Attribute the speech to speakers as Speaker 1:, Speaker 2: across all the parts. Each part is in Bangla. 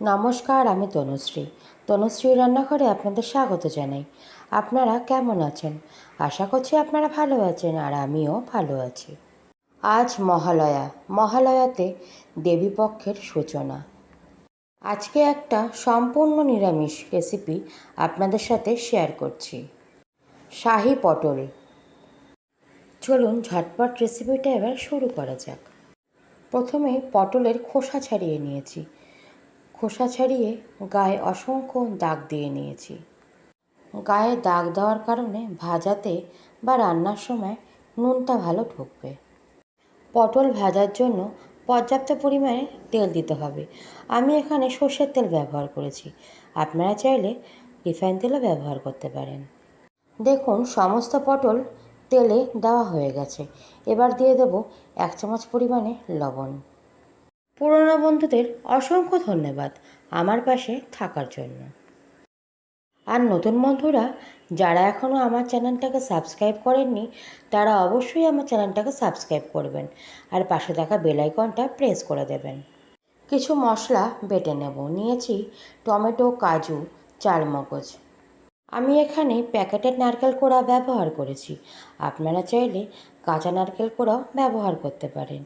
Speaker 1: নমস্কার, আমি তনুশ্রী রান্নাঘরে আপনাদের স্বাগত জানাই। আপনারা কেমন আছেন? আশা করছি আপনারা ভালো আছেন, আর আমিও ভালো আছি। আজ মহালয়াতে দেবীপক্ষের সূচনা। আজকে একটা সম্পূর্ণ নিরামিষ রেসিপি আপনাদের সাথে শেয়ার করছি, শাহী পটল। চলুন ঝটপট রেসিপিটা এবার শুরু করা যাক। প্রথমে পটলের খোসা ছাড়িয়ে নিয়েছি। খোসা ছাড়িয়ে গায়ে অসংখ্য দাগ দিয়ে নিয়েছি। গায়ে দাগ দেওয়ার কারণে ভাজাতে বা রান্নার সময় নুনটা ভালো ঢুকবে। পটল ভাজার জন্য পর্যাপ্ত পরিমাণে তেল দিতে হবে। আমি এখানে সর্ষের তেল ব্যবহার করেছি, আপনারা চাইলে রিফাইন তেলও ব্যবহার করতে পারেন। দেখুন, সমস্ত পটল তেলে দেওয়া হয়ে গেছে। এবার দিয়ে দেব 1 চামচ পরিমাণে লবণ। পুরনো বন্ধুদের অসংখ্য ধন্যবাদ আমার পাশে থাকার জন্য। আর নতুন বন্ধুরা যারা এখনও আমার চ্যানেলটাকে সাবস্ক্রাইব করেননি, তারা অবশ্যই আমার চ্যানেলটাকে সাবস্ক্রাইব করবেন আর পাশে থাকা বেল আইকনটা প্রেস করে দেবেন। কিছু মশলা বেটে নেব। নিয়েছি টমেটো, কাজু, চারমগজ। আমি এখানে প্যাকেটের নারকেল কোড়া ব্যবহার করেছি, আপনারা চাইলে কাঁচা নারকেল কোড়াও ব্যবহার করতে পারেন।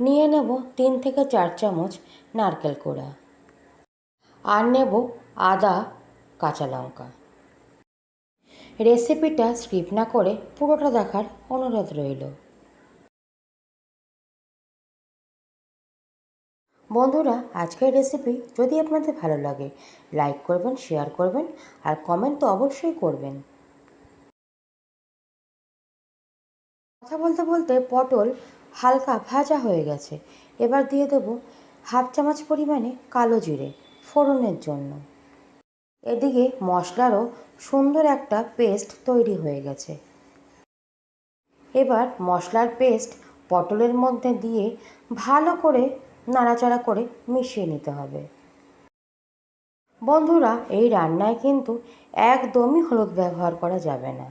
Speaker 1: নিয়ে নেব 3 থেকে 4 চামচ নারকেল কোড়া। আর নেব আদা, কাঁচা লঙ্কা। রেসিপিটা স্কিপ না করে পুরোটা দেখার অনুরোধ রইল। বন্ধুরা, আজকের রেসিপি যদি আপনাদের ভালো লাগে, লাইক করবেন, শেয়ার করবেন আর কমেন্ট তো অবশ্যই করবেন। কথা বলতে বলতে পটল হালকা ভাজা হয়ে গেছে। এবার দিয়ে দেব 1/2 চামচ পরিমাণে কালো জিরে ফোড়নের জন্য। এদিকে মশলারও সুন্দর একটা পেস্ট তৈরি হয়ে গেছে। এবার মশলার পেস্ট পটলের মধ্যে দিয়ে ভালো করে নাড়াচাড়া করে মিশিয়ে নিতে হবে। বন্ধুরা, এই রান্নায় কিন্তু একদমই হলুদ ব্যবহার করা যাবে না।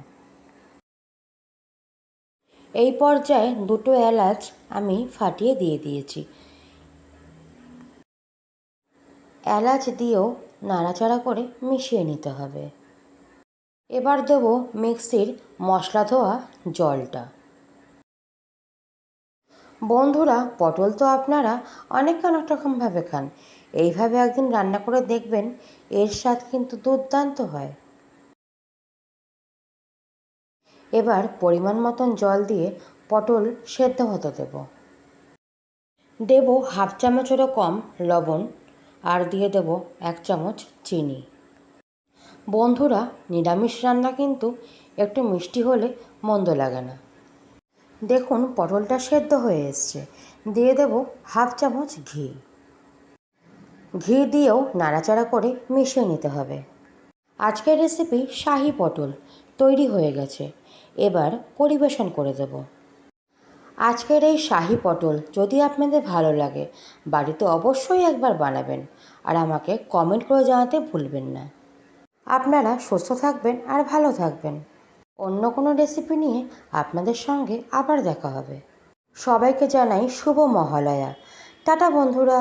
Speaker 1: এই পর্যায়ে 2টো এলাচ আমি ফাটিয়ে দিয়ে দিয়েছি। এলাচ দিয়েও নাড়াচাড়া করে মিশিয়ে নিতে হবে। এবার দেব মিক্সির মশলা ধোয়া জলটা। বন্ধুরা, পটল তো আপনারা অনেক রকমভাবে খান, এইভাবে একদিন রান্না করে দেখবেন, এর স্বাদ কিন্তু দুর্দান্ত হয়। এবার পরিমাণ মতন জল দিয়ে পটল সেদ্ধ হতে দেব। 1/2 চামচেরও কম লবণ আর দিয়ে দেব 1 চামচ চিনি। বন্ধুরা, নিরামিষ রান্না কিন্তু একটু মিষ্টি হলে মন্দ লাগে না। দেখুন, পটলটা সেদ্ধ হয়ে এসছে। দিয়ে দেব 1/2 চামচ ঘি। ঘি দিয়েও নাড়াচাড়া করে মিশিয়ে নিতে হবে। আজকের রেসিপি শাহী পটল তৈরি হয়ে গেছে। এবার পরিবেশন করে দেব। আজকের এই শাহী পটল যদি আপনাদের ভালো লাগে, বাড়িতে অবশ্যই একবার বানাবেন আর আমাকে কমেন্ট করে জানাতে ভুলবেন না। আপনারা সুস্থ থাকবেন আর ভালো থাকবেন। অন্য কোনো রেসিপি নিয়ে আপনাদের সঙ্গে আবার দেখা হবে। সবাইকে জানাই শুভ মহালয়া। টাটা বন্ধুরা।